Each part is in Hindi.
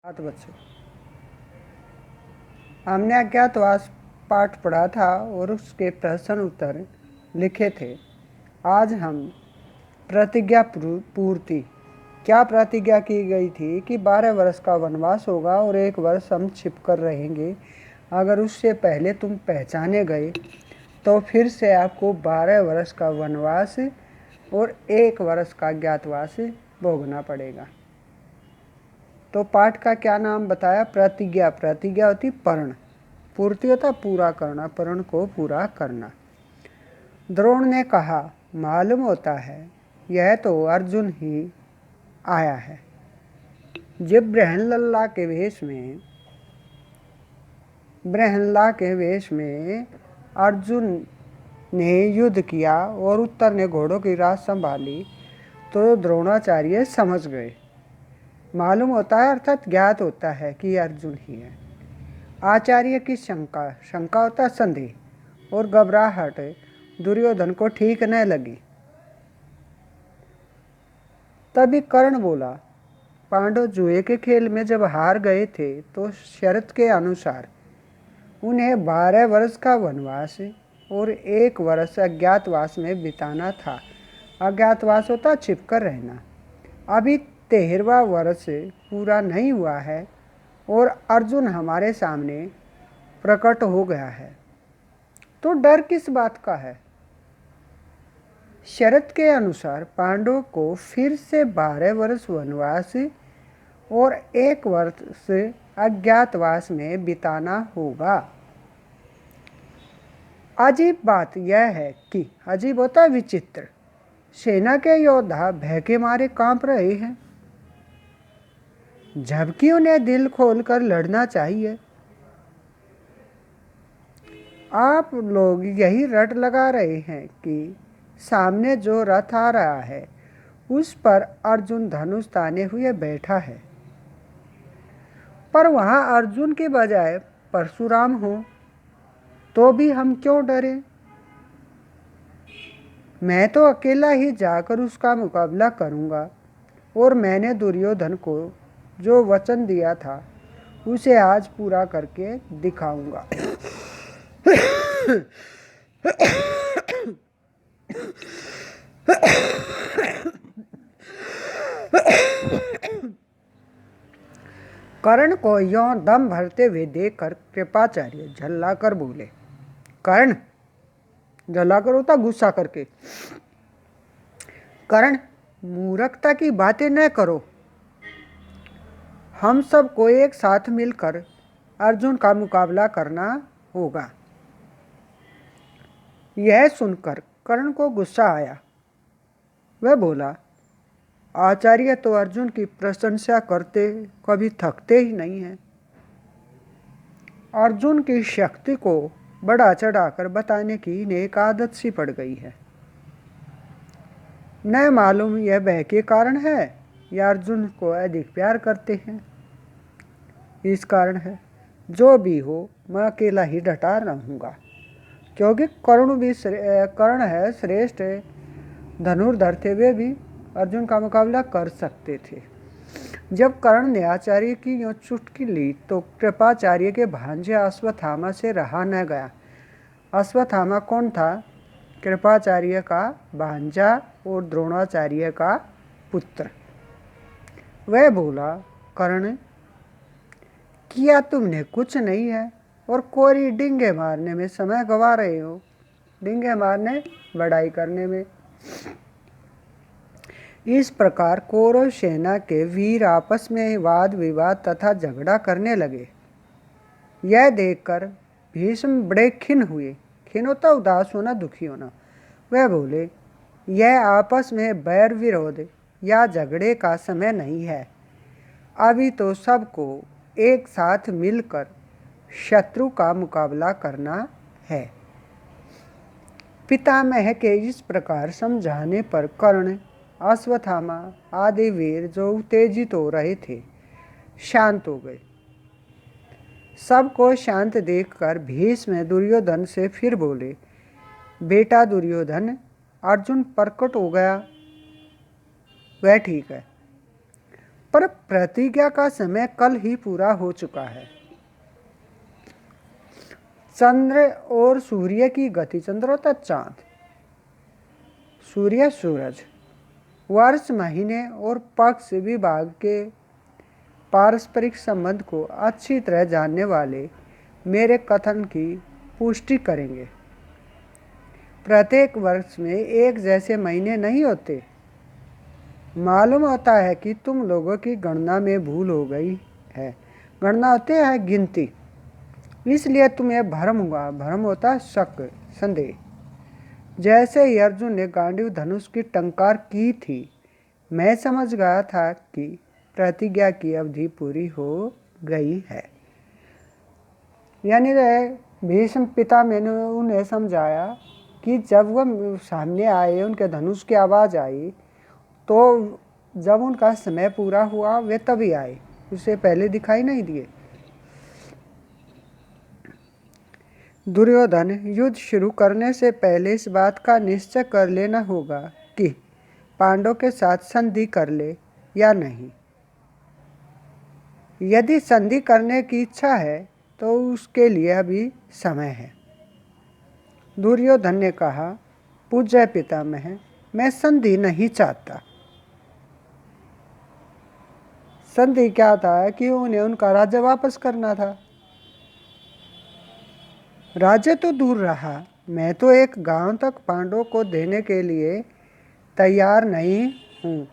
7 बच्चे। हमने अज्ञातवास पाठ पढ़ा था और उसके प्रश्न उत्तर लिखे थे। आज हम प्रतिज्ञा पूर्ति, क्या प्रतिज्ञा की गई थी कि 12 वर्ष का वनवास होगा और 1 वर्ष हम छिप कर रहेंगे। अगर उससे पहले तुम पहचाने गए तो फिर से आपको 12 वर्ष का वनवास और 1 वर्ष का ज्ञातवास भोगना पड़ेगा। तो पाठ का क्या नाम बताया? प्रतिज्ञा। प्रतिज्ञा होती पर्ण, पूर्ति होता पूरा करना, पर्ण को पूरा करना। द्रोण ने कहा, मालूम होता है यह तो अर्जुन ही आया है। जब ब्रहणलल्ला के वेश में अर्जुन ने युद्ध किया और उत्तर ने घोड़ों की राह संभाली तो द्रोणाचार्य समझ गए। मालूम होता है अर्थात ज्ञात होता है कि अर्जुन ही है। आचार्य की शंका होता संदेह और घबराहट दुर्योधन को ठीक न लगी। तभी कर्ण बोला, पांडव जुए के खेल में जब हार गए थे तो शर्त के अनुसार उन्हें 12 वर्ष का वनवास और 1 वर्ष अज्ञातवास में बिताना था। अज्ञातवास होता छिपकर रहना। अभी 13वां वर्ष पूरा नहीं हुआ है और अर्जुन हमारे सामने प्रकट हो गया है, तो डर किस बात का है? शर्त के अनुसार पांडवों को फिर से 12 वर्ष वनवास और 1 वर्ष अज्ञातवास में बिताना होगा। अजीब बात यह है कि, अजीब होता विचित्र, सेना के योद्धा भय के मारे कांप रहे हैं, जबकि उन्हें दिल खोलकर लड़ना चाहिए। आप लोग यही रट लगा रहे हैं कि सामने जो रथ आ रहा है उस पर अर्जुन धनुष ताने हुए बैठा है, पर वहां अर्जुन के बजाय परशुराम हो तो भी हम क्यों डरे? मैं तो अकेला ही जाकर उसका मुकाबला करूंगा और मैंने दुर्योधन को जो वचन दिया था उसे आज पूरा करके दिखाऊंगा। कर्ण को यों दम भरते हुए देखकर कृपाचार्य झल्लाकर बोले, कर्ण, झल्लाकर होता गुस्सा करके, कर्ण, मूर्खता की बातें न करो। हम सबको एक साथ मिलकर अर्जुन का मुकाबला करना होगा। यह सुनकर कर्ण को गुस्सा आया। वह बोला, आचार्य तो अर्जुन की प्रशंसा करते कभी थकते ही नहीं हैं। अर्जुन की शक्ति को बढ़ा चढ़ाकर बताने की इन्हें एक आदत सी पड़ गई है। न मालूम यह भय के कारण है या अर्जुन को अधिक प्यार करते हैं। इस कारण है, जो भी हो मैं अकेला ही डटा रहूँगा, क्योंकि कर्ण है श्रेष्ठ धनुर्धर थे, वे भी अर्जुन का मुकाबला कर सकते थे। जब कर्ण ने आचार्य की यूँ चुटकी ली तो कृपाचार्य के भांजे अश्वत्थामा से रहा न गया। अश्वत्थामा कौन था? कृपाचार्य का भांजा और द्रोणाचार्य का पुत्र। वह बोला, कर्ण, किया तुमने कुछ नहीं है और कोरी डिंगे मारने में समय गवा रहे हो। डिंगे मारने, बड़ाई करने में। इस प्रकार कौरव सेना के वीर आपस में वाद विवाद तथा झगड़ा करने लगे। यह देखकर भीष्म बड़े खिन्न हुए। खिन्न होता उदास होना, दुखी होना। वह बोले, यह आपस में बैर विरोध या झगड़े का समय नहीं है। अभी तो सबको एक साथ मिलकर शत्रु का मुकाबला करना है। पितामह के इस प्रकार समझाने पर कर्ण, अश्वत्थामा आदि वीर जो उत्तेजित हो रहे थे शांत हो गए। सबको शांत देखकर भीष्म दुर्योधन से फिर बोले, बेटा दुर्योधन, अर्जुन प्रकट हो गया, वह ठीक है, पर प्रतिज्ञा का समय कल ही पूरा हो चुका है। चंद्र और सूर्य की गति, चंद्र होता चांद, सूर्य सूरज, वर्ष महीने और पक्ष विभाग के पारस्परिक संबंध को अच्छी तरह जानने वाले मेरे कथन की पुष्टि करेंगे। प्रत्येक वर्ष में एक जैसे महीने नहीं होते। मालूम होता है कि तुम लोगों की गणना में भूल हो गई है। गणना होते है गिनती, इसलिए तुम्हें भ्रम हुआ। भ्रम होता है शक, संदेह। जैसे ही अर्जुन ने गांडीव धनुष की टंकार की थी, मैं समझ गया था कि प्रतिज्ञा की अवधि पूरी हो गई है। यानी भीष्म पिता मैंने उन्हें समझाया कि जब वह सामने आए, उनके धनुष की आवाज़ आई, तो जब उनका समय पूरा हुआ वे तभी आए, उससे पहले दिखाई नहीं दिए। दुर्योधन, युद्ध शुरू करने से पहले इस बात का निश्चय कर लेना होगा कि पांडवों के साथ संधि कर ले या नहीं। यदि संधि करने की इच्छा है तो उसके लिए अभी समय है। दुर्योधन ने कहा, पूज्य पितामह, मैं संधि नहीं चाहता। संधि क्या था कि उन्हें उनका राज्य वापस करना था। राज्य तो दूर रहा, मैं तो एक गांव तक पांडवों को देने के लिए तैयार नहीं हूँ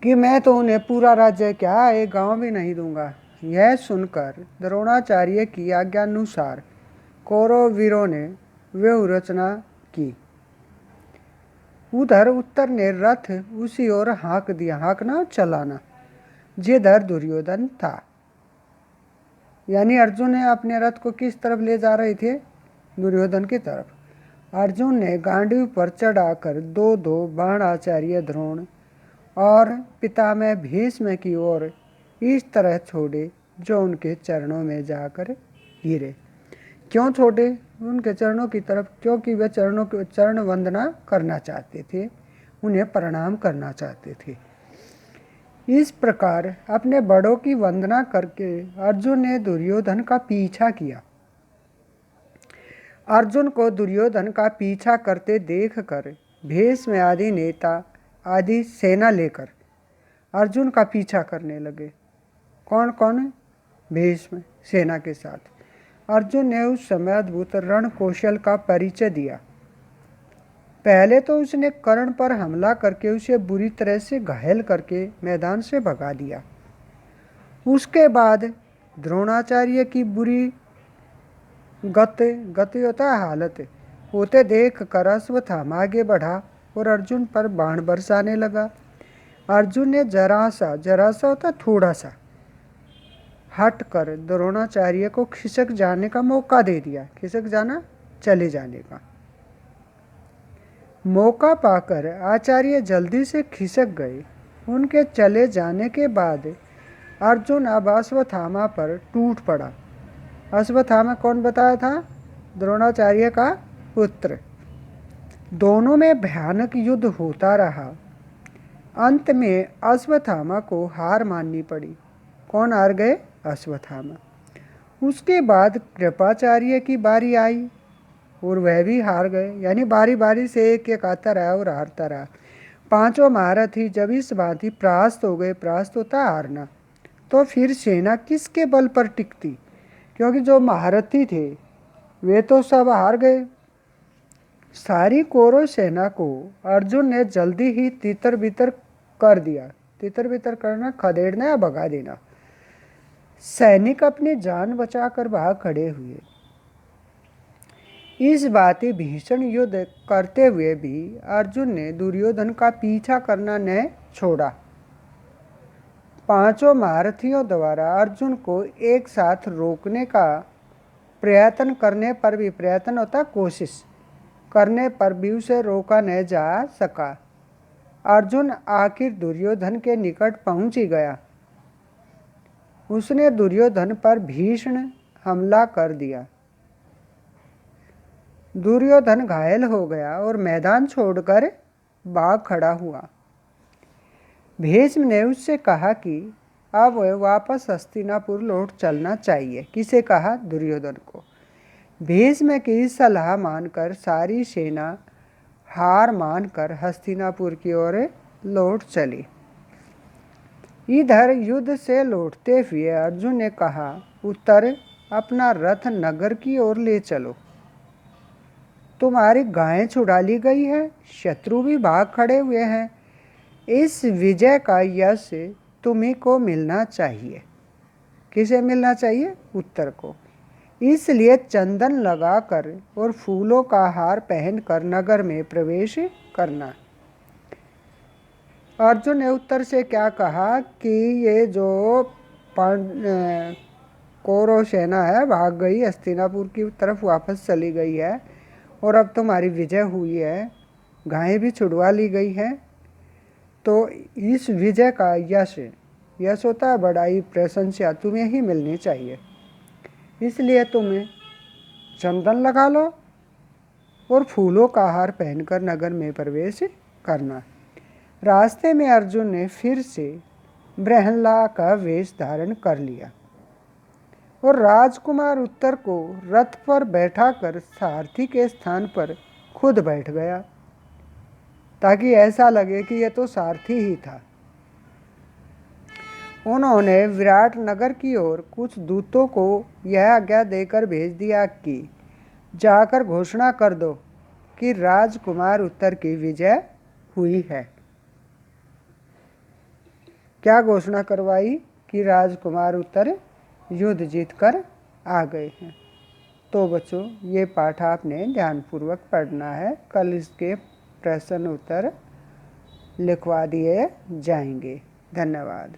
कि मैं तो उन्हें पूरा राज्य क्या, एक गांव भी नहीं दूंगा। यह सुनकर द्रोणाचार्य की आज्ञानुसार कौरव वीरों ने व्यूह रचना की। उधर उत्तर ने रथ उसी ओर हाँक दिया, हाँकना चलाना, जिधर दुर्योधन था। यानी अर्जुन ने अपने रथ को किस तरफ ले जा रहे थे? दुर्योधन की तरफ। अर्जुन ने गांडीव पर चढ़ाकर दो दो बाण आचार्य द्रोण और पितामह भीष्म की ओर इस तरह छोड़े जो उनके चरणों में जाकर गिरे। क्यों छोड़े उनके चरणों की तरफ? क्योंकि वे चरण वंदना करना चाहते थे, उन्हें प्रणाम करना चाहते थे। इस प्रकार अपने बड़ों की वंदना करके अर्जुन ने दुर्योधन का पीछा किया। अर्जुन को दुर्योधन का पीछा करते देखकर भीष्म आदि नेता आदि सेना लेकर अर्जुन का पीछा करने लगे। कौन कौन? भीष्म सेना के साथ। अर्जुन ने उस समय अद्भुत रण कौशल का परिचय दिया। पहले तो उसने कर्ण पर हमला करके उसे बुरी तरह से घायल करके मैदान से भगा दिया। उसके बाद द्रोणाचार्य की बुरी गति होता है हालत होते देख कर अश्वत्थामा आगे बढ़ा और अर्जुन पर बाण बरसाने लगा। अर्जुन ने जरा सा होता थोड़ा सा हट कर द्रोणाचार्य को खिसक जाने का मौका दे दिया। खिसक जाना, चले जाने का मौका पाकर आचार्य जल्दी से खिसक गए। उनके चले जाने के बाद अर्जुन अब अश्वत्थामा पर टूट पड़ा। अश्वत्थामा कौन बताया था? द्रोणाचार्य का पुत्र। दोनों में भयानक युद्ध होता रहा। अंत में अश्वत्थामा को हार माननी पड़ी। कौन हार गए? अश्वत्थामा। उसके बाद कृपाचार्य की बारी आई और वह भी हार गए। यानी बारी बारी से एक एक आता रहा और हारता रहा। पांचों महारथी जब इस भांति परास्त हो गए, परास्त होता हारना, तो फिर सेना किसके बल पर टिकती? क्योंकि जो महारथी थे वे तो सब हार गए। सारी कौरव सेना को अर्जुन ने जल्दी ही तितर बितर कर दिया। तितर बितर करना, खदेड़ना या भगा देना। सैनिक अपनी जान बचाकर भाग खड़े हुए। इस बाती भीषण युद्ध करते हुए भी अर्जुन ने दुर्योधन का पीछा करना न छोड़ा। पांचों महारथियों द्वारा अर्जुन को एक साथ रोकने का प्रयत्न करने पर भी, प्रयत्न होता कोशिश करने पर भी उसे रोका न जा सका। अर्जुन आखिर दुर्योधन के निकट पहुंच ही गया। उसने दुर्योधन पर भीषण हमला कर दिया। दुर्योधन घायल हो गया और मैदान छोड़कर भाग खड़ा हुआ। भीष्म ने उससे कहा कि अब वापस हस्तिनापुर लौट चलना चाहिए। किसे कहा? दुर्योधन को। भीष्म की सलाह मानकर सारी सेना हार मानकर हस्तिनापुर की ओर लौट चली। इधर युद्ध से लौटते हुए अर्जुन ने कहा, उत्तर अपना रथ नगर की ओर ले चलो। तुम्हारी गायें छुड़ा ली गई है, शत्रु भी भाग खड़े हुए हैं। इस विजय का यश तुम्ही को मिलना चाहिए। किसे मिलना चाहिए? उत्तर को। इसलिए चंदन लगाकर और फूलों का हार पहनकर नगर में प्रवेश करना। अर्जुन ने उत्तर से क्या कहा कि ये जो कौरव सेना है भाग गई, हस्तिनापुर की तरफ वापस चली गई है और अब तुम्हारी विजय हुई है, गायें भी छुड़वा ली गई हैं। तो इस विजय का यश होता है बड़ाई, प्रशंसा तुम्हें ही मिलनी चाहिए। इसलिए तुम्हें चंदन लगा लो और फूलों का हार पहनकर नगर में प्रवेश करना। रास्ते में अर्जुन ने फिर से ब्रह्मला का वेश धारण कर लिया और राजकुमार उत्तर को रथ पर बैठाकर सारथी के स्थान पर खुद बैठ गया, ताकि ऐसा लगे कि यह तो सारथी ही था। उन्होंने विराट नगर की ओर कुछ दूतों को यह आज्ञा देकर भेज दिया कि जाकर घोषणा कर दो कि राजकुमार उत्तर की विजय हुई है। क्या घोषणा करवाई? कि राजकुमार उत्तर युद्ध जीतकर आ गए हैं। तो बच्चों, ये पाठ आपने ध्यानपूर्वक पढ़ना है। कल इसके प्रश्न उत्तर लिखवा दिए जाएंगे। धन्यवाद।